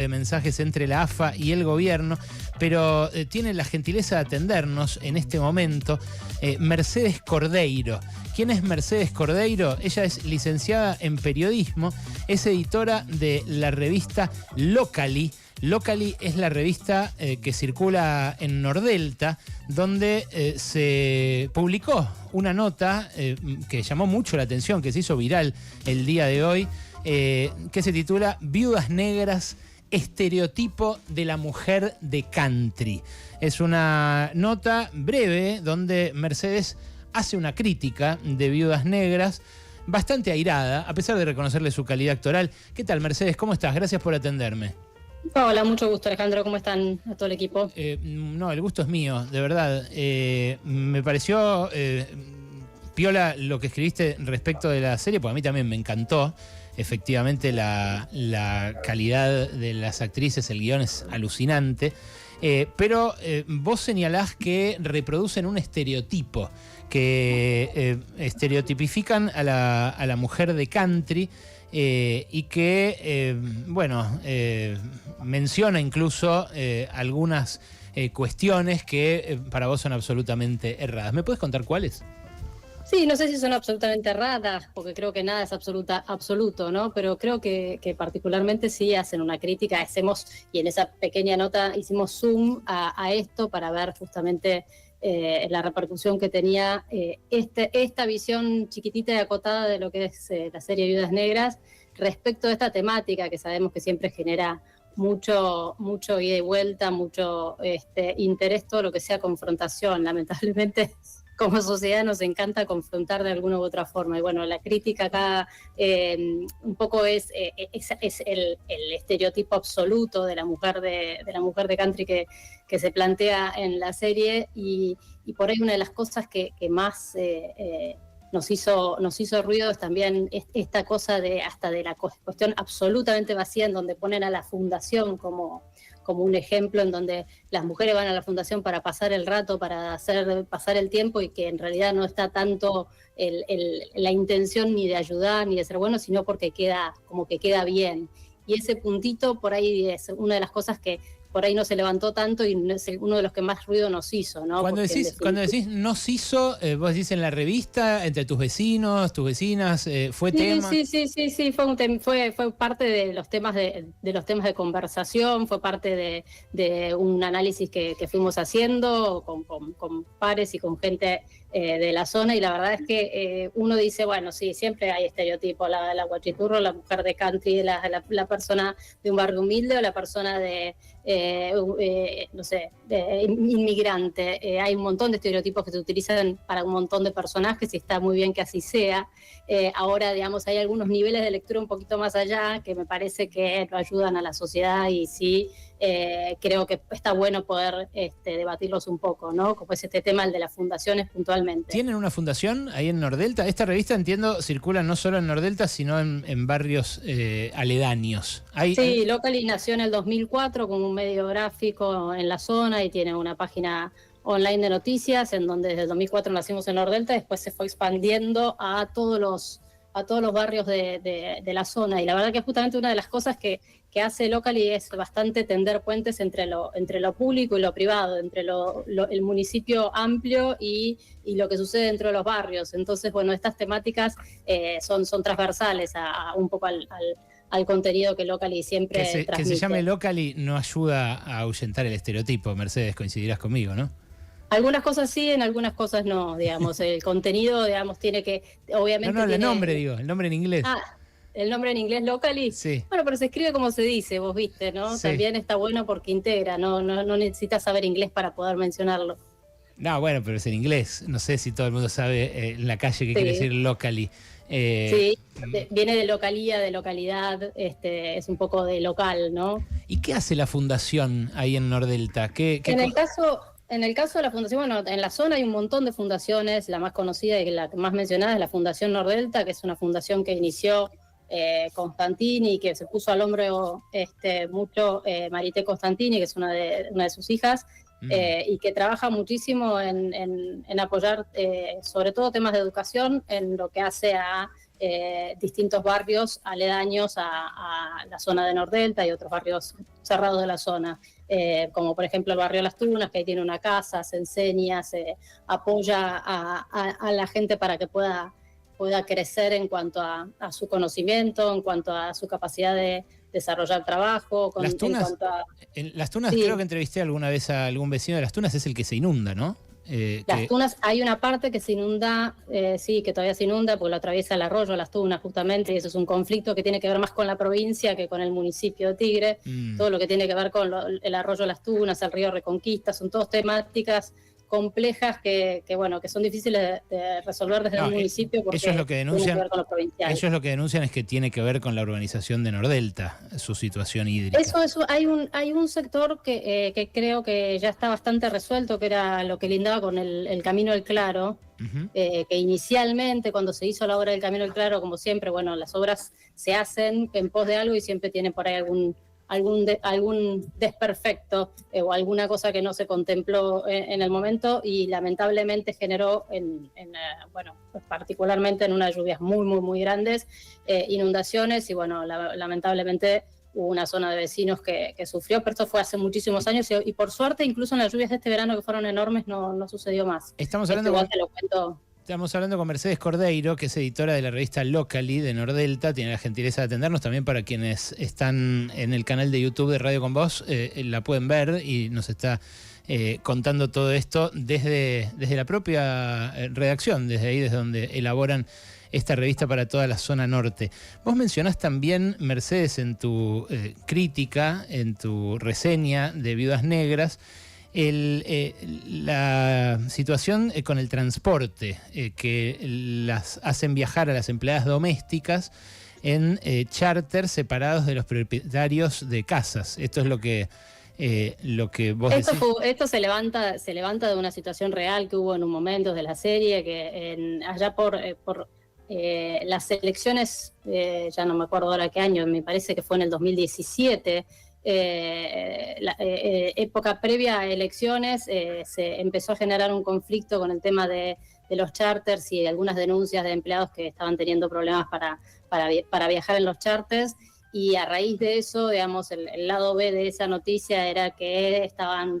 de mensajes entre la AFA y el gobierno, pero tiene la gentileza de atendernos en este momento Mercedes Cordeiro. ¿Quién es Mercedes Cordeiro? Ella es licenciada en periodismo, es editora de la revista Locally. Locally es la revista que circula en Nordelta, donde se publicó una nota que llamó mucho la atención, que se hizo viral el día de hoy, que se titula Viudas Negras, estereotipo de la mujer de country. Es una nota breve donde Mercedes hace una crítica de Viudas Negras bastante airada, a pesar de reconocerle su calidad actoral. ¿Qué tal, Mercedes? ¿Cómo estás? Gracias por atenderme. Hola, mucho gusto, Alejandro. ¿Cómo están a todo el equipo? No, el gusto es mío, de verdad. Me pareció piola lo que escribiste respecto de la serie, porque a mí también me encantó. Efectivamente, la calidad de las actrices, el guión es alucinante. Pero vos señalás que reproducen un estereotipo, que estereotipifican a la mujer de country y que, menciona incluso algunas cuestiones que para vos son absolutamente erradas. ¿Me puedes contar cuáles? Sí, no sé si son absolutamente erradas, porque creo que nada es absoluto, ¿no? Pero creo que particularmente sí hacen una crítica, y en esa pequeña nota hicimos zoom a esto para ver justamente la repercusión que tenía esta visión chiquitita y acotada de lo que es la serie Viudas Negras respecto a esta temática que sabemos que siempre genera mucho ida y vuelta, mucho interés, todo lo que sea confrontación. Lamentablemente, como sociedad nos encanta confrontar de alguna u otra forma. Y bueno, la crítica acá un poco es el estereotipo absoluto de la mujer de country que se plantea en la serie, y por ahí una de las cosas que más nos hizo ruido es también esta cosa de la cuestión absolutamente vacía, en donde ponen a la fundación como un ejemplo, en donde las mujeres van a la fundación para pasar el rato, para hacer pasar el tiempo, y que en realidad no está tanto la intención ni de ayudar ni de ser bueno, sino porque queda bien. Y ese puntito por ahí es una de las cosas que por ahí no se levantó tanto y es uno de los que más ruido nos hizo, ¿no? Cuando decís nos hizo, vos decís en la revista, entre tus vecinos, tus vecinas, fue tema. Sí, fue parte de los temas de conversación, fue parte de un análisis que fuimos haciendo con pares y con gente de la zona, y la verdad es que uno dice, bueno, sí, siempre hay estereotipos, la guachiturro, la mujer de country, la persona de un barrio humilde, o la persona de inmigrante. Hay un montón de estereotipos que se utilizan para un montón de personajes, y está muy bien que así sea. Ahora, digamos, hay algunos niveles de lectura un poquito más allá que me parece que lo ayudan a la sociedad, y sí, creo que está bueno poder debatirlos un poco, ¿no? Como es este tema, el de las fundaciones puntualmente. ¿Tienen una fundación ahí en Nordelta? Esta revista, entiendo, circula no solo en Nordelta, sino en barrios aledaños. Sí, Locally nació en el 2004 como un medio gráfico en la zona, y tiene una página online de noticias, en donde desde el 2004 nacimos en Nordelta, después se fue expandiendo a todos los barrios de la zona. Y la verdad que justamente una de las cosas que hace Locally es bastante tender puentes entre lo público y lo privado, entre el municipio amplio y lo que sucede dentro de los barrios. Entonces, bueno, estas temáticas son transversales a un poco al contenido que Locally siempre transmite. Que se llame Locally no ayuda a ahuyentar el estereotipo, Mercedes, coincidirás conmigo, ¿no? Algunas cosas sí, en algunas cosas no, digamos. El contenido, digamos, tiene que, obviamente... No, el nombre en inglés. ¿El nombre en inglés Locally? Sí. Bueno, pero se escribe como se dice, vos viste, ¿no? Sí. También está bueno porque integra, no necesitas saber inglés para poder mencionarlo. No, bueno, pero es en inglés. No sé si todo el mundo sabe en la calle qué quiere decir Locally. Sí, viene de localía, de localidad, es un poco de local, ¿no? ¿Y qué hace la fundación ahí en Nordelta? En el caso de la fundación, bueno, en la zona hay un montón de fundaciones. La más conocida y la más mencionada es la Fundación Nordelta, que es una fundación que inició Constantini, que se puso al hombro mucho Marité Constantini, que es una de sus hijas, y que trabaja muchísimo en apoyar sobre todo temas de educación en lo que hace a distintos barrios aledaños a la zona de Nordelta y otros barrios cerrados de la zona, como por ejemplo el barrio Las Tunas, que ahí tiene una casa, se enseña, se apoya a la gente para que pueda crecer en cuanto a su conocimiento, en cuanto a su capacidad de desarrollar trabajo. Las Tunas, en Las Tunas sí. Creo que entrevisté alguna vez a algún vecino de Las Tunas, es el que se inunda, ¿no? Las Tunas, hay una parte que se inunda, sí, que todavía se inunda porque lo atraviesa el arroyo Las Tunas justamente, y eso es un conflicto que tiene que ver más con la provincia que con el municipio de Tigre. Todo lo que tiene que ver con el arroyo Las Tunas, el río Reconquista, son todas temáticas complejas que son difíciles de resolver desde el municipio porque ellos lo que denuncian, tienen que ver con lo provincial. Ellos lo que denuncian es que tiene que ver con la urbanización de Nordelta, su situación hídrica. Eso hay un sector que creo que ya está bastante resuelto, que era lo que lindaba con el Camino del Claro, que inicialmente cuando se hizo la obra del Camino del Claro, como siempre, bueno, las obras se hacen en pos de algo y siempre tienen por ahí algún desperfecto o alguna cosa que no se contempló en el momento, y lamentablemente generó, pues particularmente en unas lluvias muy, muy, muy grandes, inundaciones, y bueno, lamentablemente hubo una zona de vecinos que sufrió, pero esto fue hace muchísimos años y por suerte incluso en las lluvias de este verano, que fueron enormes, no sucedió más. Estamos hablando con Mercedes Cordeiro, que es editora de la revista Locally de Nordelta. Tiene la gentileza de atendernos. También para quienes están en el canal de YouTube de Radio Con Vos, la pueden ver y nos está contando todo esto desde la propia redacción, desde donde elaboran esta revista para toda la zona norte. Vos mencionás también, Mercedes, en tu crítica, en tu reseña de Viudas Negras, la situación con el transporte, que las hacen viajar a las empleadas domésticas en charters separados de los propietarios de casas. Esto es lo que vos decís. Esto se levanta de una situación real que hubo en un momento de la serie, que allá por las elecciones, ya no me acuerdo ahora qué año, me parece que fue en el 2017, época previa a elecciones, se empezó a generar un conflicto con el tema de los charters y algunas denuncias de empleados que estaban teniendo problemas para viajar en los charters, y a raíz de eso, digamos, el lado B de esa noticia era que estaban,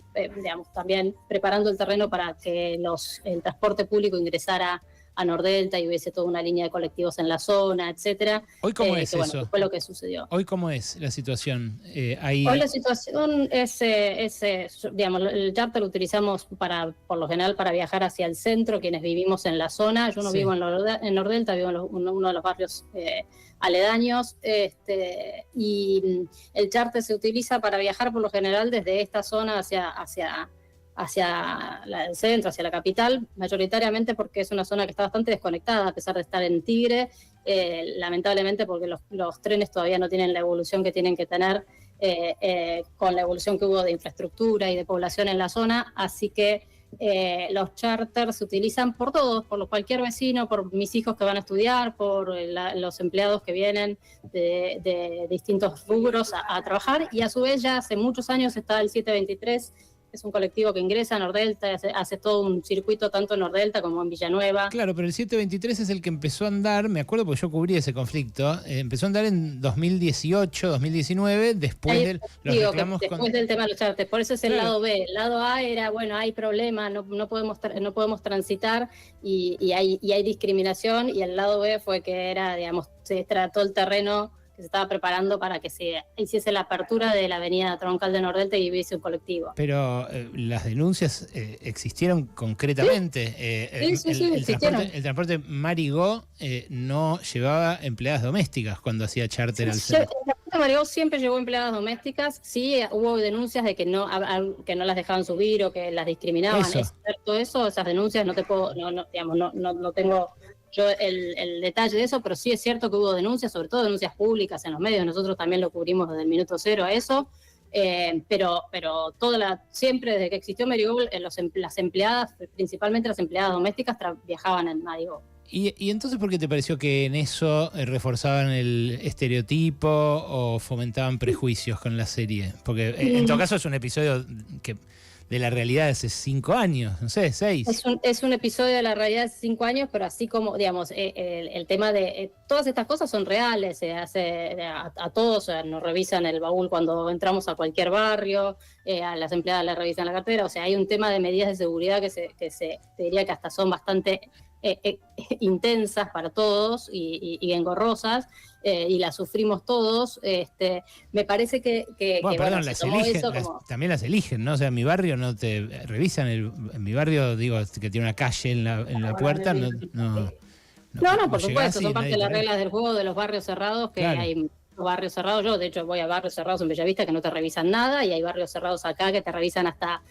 también preparando el terreno para que el transporte público ingresara a Nordelta y hubiese toda una línea de colectivos en la zona, etcétera. ¿Hoy cómo es eso? Bueno, fue lo que sucedió. ¿Hoy cómo es la situación? Hoy la situación es, digamos, el charter lo utilizamos por lo general para viajar hacia el centro, quienes vivimos en la zona. Yo no vivo en Nordelta, vivo en uno de los barrios aledaños, y el charter se utiliza para viajar por lo general desde esta zona hacia el centro, hacia la capital, mayoritariamente porque es una zona que está bastante desconectada, a pesar de estar en Tigre, lamentablemente porque los trenes todavía no tienen la evolución que tienen que tener, con la evolución que hubo de infraestructura y de población en la zona, así que los charters se utilizan por todos, por cualquier vecino, por mis hijos que van a estudiar, por los empleados que vienen de distintos rubros a trabajar, y a su vez ya hace muchos años está el 723, es un colectivo que ingresa a Nordelta, hace todo un circuito tanto en Nordelta como en Villanueva. Claro, pero el 723 es el que empezó a andar, me acuerdo porque yo cubrí ese conflicto, empezó a andar en 2018, 2019, después del tema de los charters, por eso es el lado B. El lado A era, bueno, hay problema, no podemos transitar y hay discriminación, y el lado B fue que era, digamos, se trató el terreno que se estaba preparando para que se hiciese la apertura de la avenida troncal de Nordelta y hubiese un colectivo. Pero las denuncias existieron concretamente. Sí, existieron. El transporte Marigo no llevaba empleadas domésticas cuando hacía charter al centro. El transporte Marigo siempre llevó empleadas domésticas. Sí, hubo denuncias de que no las dejaban subir o que las discriminaban. Eso. Es cierto eso, esas denuncias no tengo yo el detalle de eso, pero sí es cierto que hubo denuncias, sobre todo denuncias públicas en los medios. Nosotros también lo cubrimos desde el minuto cero a eso, pero siempre desde que existió Marigo, las empleadas, principalmente las empleadas domésticas, viajaban en Marigo. ¿Y entonces por qué te pareció que en eso reforzaban el estereotipo o fomentaban prejuicios con la serie? Porque en todo caso es un episodio la realidad de hace 5 años, no sé, 6. Es un episodio de la realidad de hace 5 años, pero así como, digamos, el tema de todas estas cosas son reales, se hace a todos, o sea, nos revisan el baúl cuando entramos a cualquier barrio, a las empleadas les revisan la cartera, o sea, hay un tema de medidas de seguridad que te diría que hasta son bastante intensas para todos y engorrosas, y las sufrimos todos. Me parece que perdón, las eligen, también las eligen, ¿no? O sea, en mi barrio no te revisan, en mi barrio, digo, que tiene una calle en la puerta, no, por supuesto, son parte de las reglas del juego de los barrios cerrados, que claro. Hay barrios cerrados. Yo, de hecho, voy a barrios cerrados en Bellavista que no te revisan nada, y hay barrios cerrados acá que te revisan hasta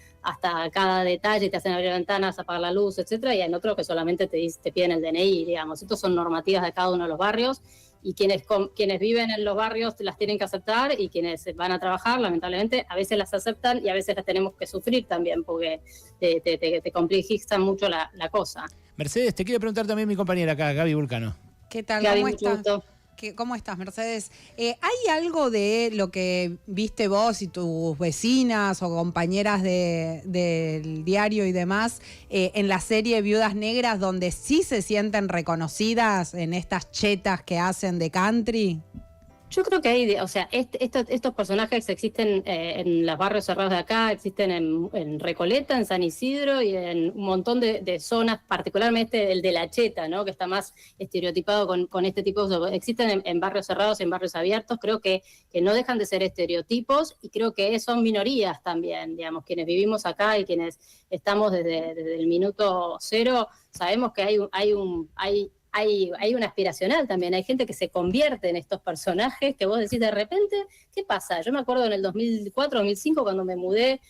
cada detalle, te hacen abrir ventanas, apagar la luz, etcétera, y hay otros que solamente te piden el DNI, digamos. Estos son normativas de cada uno de los barrios, y quienes viven en los barrios las tienen que aceptar, y quienes van a trabajar, lamentablemente, a veces las aceptan y a veces las tenemos que sufrir también, porque te complejizan mucho la cosa. Mercedes, te quiero preguntar también mi compañera acá, Gaby Vulcano. ¿Qué tal? Gaby, ¿Cómo estás? ¿Cómo estás, Mercedes? ¿Hay algo de lo que viste vos y tus vecinas o compañeras del diario y demás en la serie Viudas Negras donde sí se sienten reconocidas en estas chetas que hacen de country? Yo creo que hay, o sea, estos personajes existen en los barrios cerrados de acá, existen en Recoleta, en San Isidro y en un montón de zonas, particularmente el de La Cheta, ¿no? Que está más estereotipado con este tipo de... Existen en barrios cerrados y en barrios abiertos, creo que no dejan de ser estereotipos, y creo que son minorías también, digamos, quienes vivimos acá y quienes estamos desde el minuto cero, sabemos que hay un aspiracional también, hay gente que se convierte en estos personajes que vos decís de repente, ¿qué pasa? Yo me acuerdo en el 2004, 2005, cuando me mudé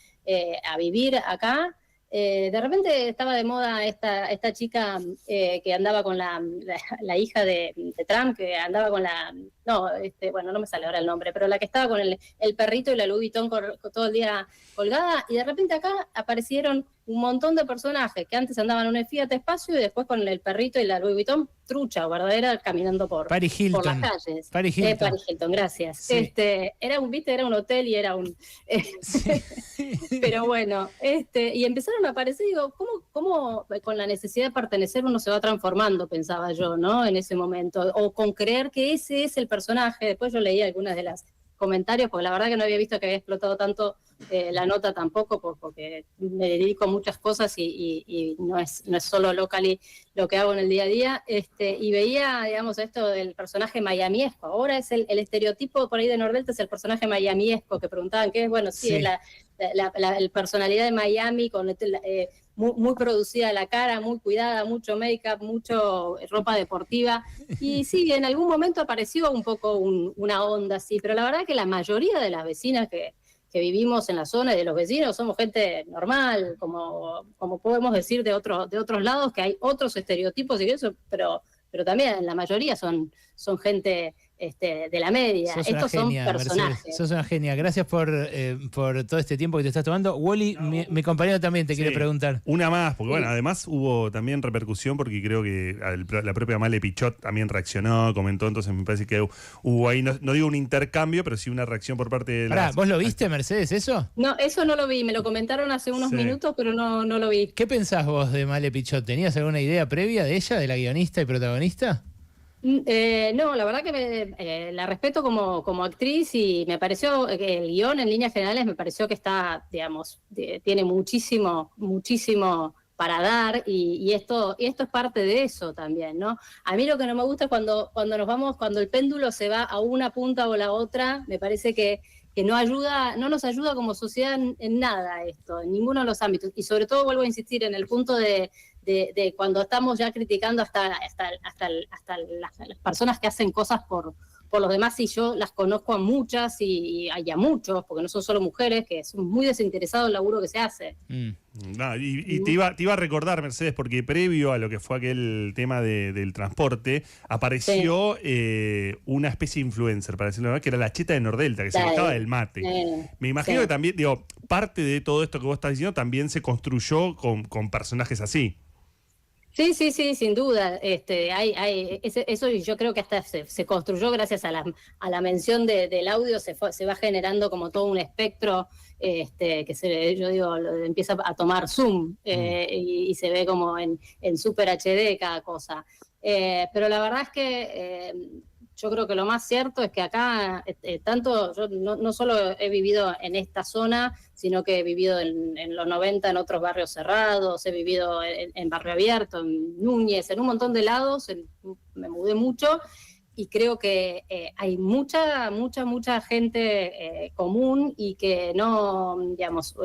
a vivir acá, de repente estaba de moda esta chica que andaba con la hija de Trump, que andaba con no me sale ahora el nombre, pero la que estaba con el perrito y la Louis Vuitton todo el día colgada, y de repente acá aparecieron un montón de personajes que antes andaban en un Fiat Espacio y después con el perrito y la Louis Vuitton trucha, verdadera, caminando por las calles. Paris Hilton, gracias. Sí. Era un hotel y era un... Pero bueno, y empezaron a aparecer, digo, ¿cómo con la necesidad de pertenecer uno se va transformando, pensaba yo, ¿no? En ese momento, o con creer que ese es el personaje. Después yo leí algunas de las comentarios, porque la verdad que no había visto que había explotado tanto la nota tampoco, porque me dedico a muchas cosas y no es solo Locally lo que hago en el día a día, y veía, digamos, esto del personaje miamiesco. Ahora es el estereotipo por ahí de Nordelta, es el personaje miamiesco, que preguntaban qué es, bueno, sí, es la personalidad de Miami, con muy producida la cara, muy cuidada, mucho make-up, mucho ropa deportiva, y sí, en algún momento apareció un poco una onda así, pero la verdad que la mayoría de las vecinas que vivimos en la zona y de los vecinos somos gente normal, como podemos decir de otros lados, que hay otros estereotipos y eso, pero también la mayoría son gente de la media. Estos son personajes. Mercedes, sos una genia. Gracias por todo este tiempo que te estás tomando. Wally, mi compañero también te quiere preguntar. Una más, porque bueno, además hubo también repercusión, porque creo que la propia Male Pichot también reaccionó, comentó, entonces me parece que hubo ahí, no digo un intercambio, pero sí una reacción por parte de Pará, ¿vos lo viste, Mercedes, eso? No, eso no lo vi, me lo comentaron hace unos minutos, pero no lo vi. ¿Qué pensás vos de Male Pichot? ¿Tenías alguna idea previa de ella, de la guionista y protagonista? No, la verdad que la respeto como actriz, y me pareció que el guión en líneas generales me pareció que está, digamos, tiene muchísimo para dar, y esto es parte de eso también, ¿no? A mí lo que no me gusta es cuando el péndulo se va a una punta o la otra, me parece que no nos ayuda como sociedad en nada esto, en ninguno de los ámbitos, y sobre todo vuelvo a insistir en el punto de cuando estamos ya criticando hasta las personas que hacen cosas por los demás, y yo las conozco a muchas y a muchos, porque no son solo mujeres, que son muy desinteresados el laburo que se hace. Te iba a recordar, Mercedes, porque previo a lo que fue aquel tema del transporte, apareció una especie de influencer, para decirlo verdad, que era la Cheta de Nordelta, que se quejaba del mate. Me imagino que también, parte de todo esto que vos estás diciendo también se construyó con personajes así. Sí, sin duda. Eso, y yo creo que hasta se construyó gracias a la mención del audio, se va generando como todo un espectro yo digo, empieza a tomar zoom y se ve como en Super HD cada cosa. Pero la verdad es que yo creo que lo más cierto es que acá, tanto yo no solo he vivido en esta zona, sino que he vivido en los 90 en otros barrios cerrados, he vivido en Barrio Abierto, en Núñez, en un montón de lados, me mudé mucho y creo que hay mucha gente común y que no, digamos,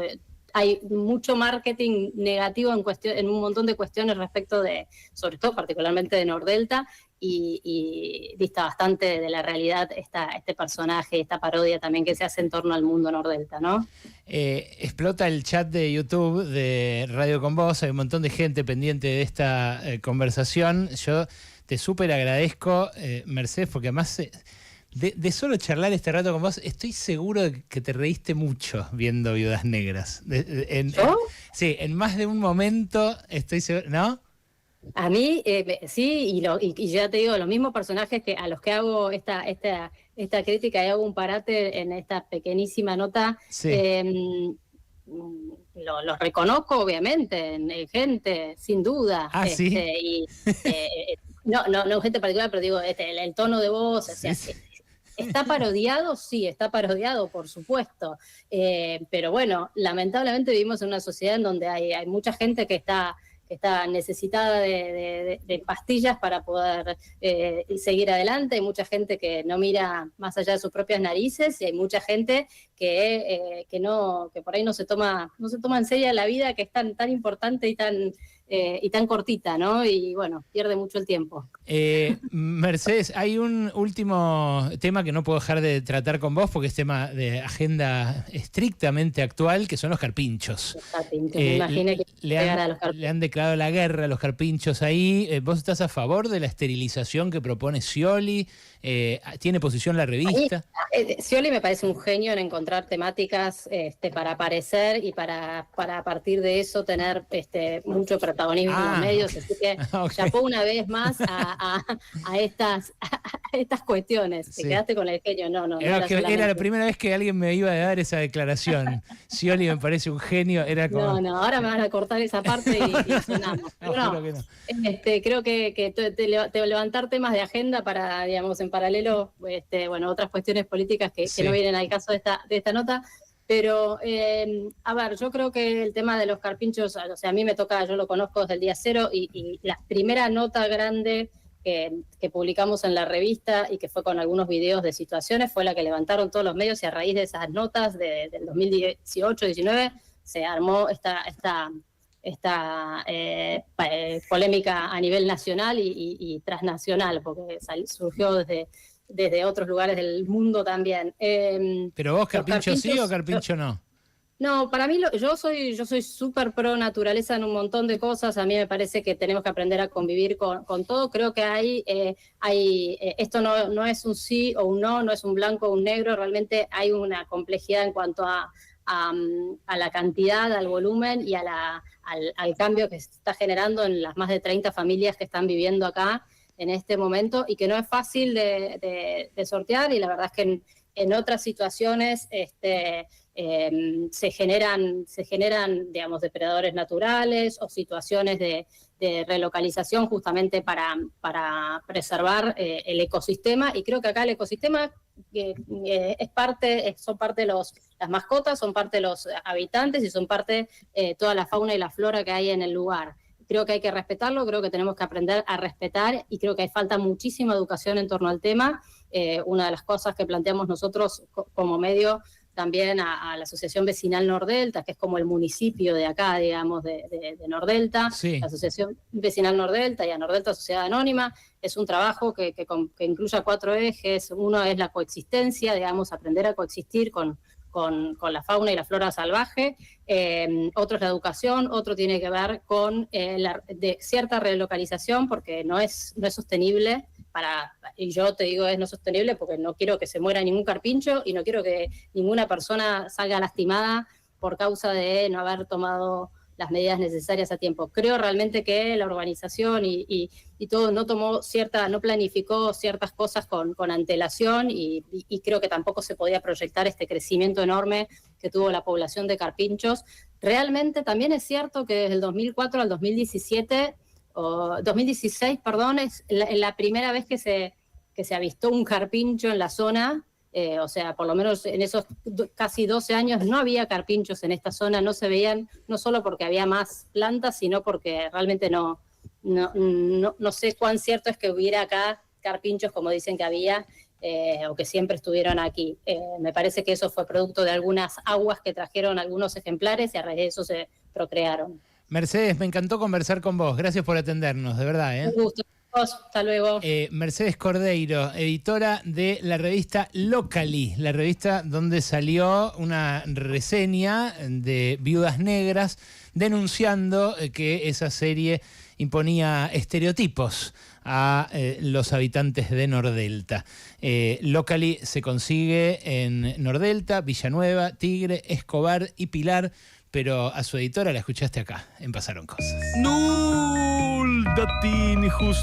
hay mucho marketing negativo en un montón de cuestiones respecto de, sobre todo particularmente de Nordelta, y dista bastante de la realidad este personaje, esta parodia también que se hace en torno al mundo Nordelta, ¿no? Explota el chat de YouTube de Radio Con Vos, hay un montón de gente pendiente de esta conversación. Yo te súper agradezco, Mercedes, porque además de solo charlar este rato con vos, estoy seguro de que te reíste mucho viendo Viudas Negras. Sí, en más de un momento estoy seguro, ¿no? A mí, sí, y ya te digo, los mismos personajes a los que hago esta crítica y hago un parate en esta pequeñísima nota, sí. Los reconozco obviamente, en gente, sin duda. ¿Sí? No gente particular, pero digo, el tono de voz, o sea, sí. ¿Está parodiado? Sí, está parodiado, por supuesto. Pero bueno, lamentablemente vivimos en una sociedad en donde hay mucha gente que está necesitada de pastillas para poder seguir adelante. Hay mucha gente que no mira más allá de sus propias narices y hay mucha gente que por ahí no se toma en serio la vida, que es tan importante y tan cortita, ¿no? Y bueno, pierde mucho el tiempo. Mercedes, hay un último tema que no puedo dejar de tratar con vos porque es tema de agenda estrictamente actual, que son los carpinchos. Los carpinchos, me imaginé que le han declarado la guerra a los carpinchos ahí. ¿Vos estás a favor de la esterilización que propone Scioli? ¿Tiene posición la revista? Scioli me parece un genio en encontrar temáticas para aparecer y para a partir de eso tener mucho protagonismo en los medios, así que chapó una vez más a estas cuestiones. Sí. Te quedaste con el genio, no. Era la primera vez que alguien me iba a dar esa declaración. Scioli me parece un genio. Era como... No, ahora me van a cortar esa parte y sonamos. Creo que levantar temas de agenda para, digamos, en paralelo, otras cuestiones políticas que no vienen al caso de esta nota. Pero, a ver, yo creo que el tema de los carpinchos, o sea, a mí me toca, yo lo conozco desde el día cero, y la primera nota grande que publicamos en la revista y que fue con algunos videos de situaciones fue la que levantaron todos los medios, y a raíz de esas notas del 2018-19 se armó esta polémica a nivel nacional y transnacional, porque surgió desde otros lugares del mundo también. ¿Pero vos carpincho sí o carpincho no? No, para mí yo soy súper pro naturaleza en un montón de cosas. A mí me parece que tenemos que aprender a convivir con todo. Creo que esto no es un sí o un no es un blanco o un negro. Realmente hay una complejidad en cuanto a la cantidad, al volumen y al cambio que se está generando en las más de 30 familias que están viviendo acá en este momento, y que no es fácil de sortear, y la verdad es que en otras situaciones se generan, digamos, depredadores naturales o situaciones de relocalización justamente para preservar el ecosistema, y creo que acá el ecosistema son parte de las mascotas, son parte de los habitantes y son parte toda la fauna y la flora que hay en el lugar. Creo que hay que respetarlo, creo que tenemos que aprender a respetar, y creo que hay falta muchísima educación en torno al tema. Una de las cosas que planteamos nosotros como medio también a la Asociación Vecinal Nordelta, que es como el municipio de acá, digamos, de Nordelta, sí. La Asociación Vecinal Nordelta y a Nordelta Sociedad Anónima, es un trabajo que incluye 4 ejes. Uno es la coexistencia, digamos, aprender a coexistir con la fauna y la flora salvaje. Otro es la educación, otro tiene que ver con de cierta relocalización, porque no es sostenible, y yo te digo es no sostenible porque no quiero que se muera ningún carpincho y no quiero que ninguna persona salga lastimada por causa de no haber tomado las medidas necesarias a tiempo. Creo realmente que la urbanización y todo no planificó ciertas cosas con antelación y creo que tampoco se podía proyectar este crecimiento enorme que tuvo la población de carpinchos. Realmente también es cierto que desde el 2004 al 2016, es la primera vez que se avistó un carpincho en la zona. O sea, por lo menos en esos casi 12 años no había carpinchos en esta zona, no se veían, no solo porque había más plantas, sino porque realmente no sé cuán cierto es que hubiera acá carpinchos como dicen que había, o que siempre estuvieron aquí. Me parece que eso fue producto de algunas aguas que trajeron algunos ejemplares y a raíz de eso se procrearon. Mercedes, me encantó conversar con vos. Gracias por atendernos, de verdad. Un gusto. Hasta luego. Mercedes Cordeiro, editora de la revista Locally, la revista donde salió una reseña de Viudas Negras denunciando que esa serie imponía estereotipos a los habitantes de Nordelta. Locally se consigue en Nordelta, Villanueva, Tigre, Escobar y Pilar, pero a su editora la escuchaste acá, en Pasaron Cosas. Null datin just